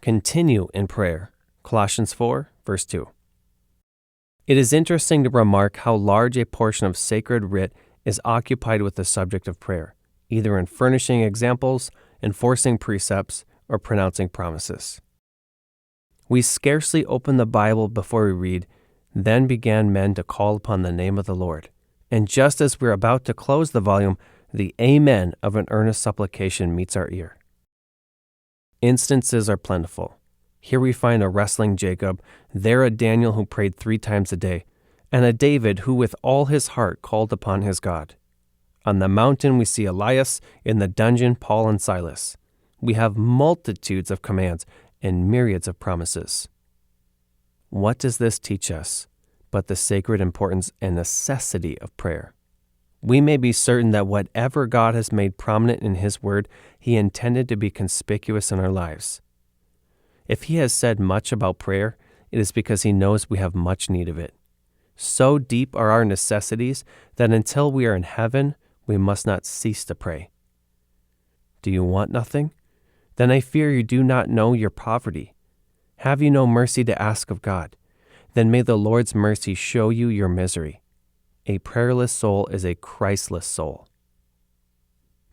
Continue in prayer. Colossians 4, verse 2. It is interesting to remark how large a portion of sacred writ is occupied with the subject of prayer, either in furnishing examples, enforcing precepts, or pronouncing promises. We scarcely open the Bible before we read, "Then began men to call upon the name of the Lord." And just as we're about to close the volume, the amen of an earnest supplication meets our ear. Instances are plentiful. Here we find a wrestling Jacob, there a Daniel who prayed 3 times a day, and a David who with all his heart called upon his God. On the mountain we see Elias, in the dungeon Paul and Silas. We have multitudes of commands and myriads of promises. What does this teach us but the sacred importance and necessity of prayer? We may be certain that whatever God has made prominent in His Word, He intended to be conspicuous in our lives. If He has said much about prayer, it is because He knows we have much need of it. So deep are our necessities that until we are in heaven, we must not cease to pray. Do you want nothing? Then I fear you do not know your poverty. Have you no mercy to ask of God? Then may the Lord's mercy show you your misery. A prayerless soul is a Christless soul.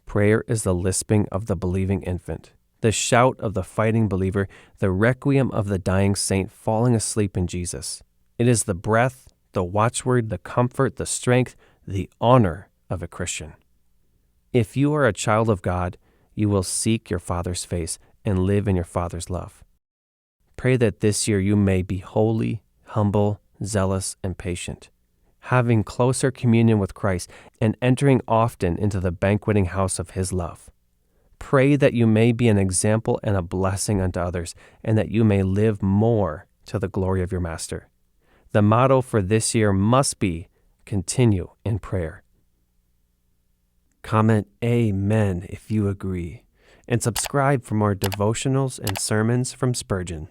Prayer is the lisping of the believing infant, the shout of the fighting believer, the requiem of the dying saint falling asleep in Jesus. It is the breath, the watchword, the comfort, the strength, the honor of a Christian. If you are a child of God, you will seek your Father's face and live in your Father's love. Pray that this year you may be holy, humble, zealous, and patient, having closer communion with Christ and entering often into the banqueting house of His love. Pray that you may be an example and a blessing unto others, and that you may live more to the glory of your Master. The motto for this year must be, continue in prayer. Comment Amen if you agree, and subscribe for more devotionals and sermons from Spurgeon.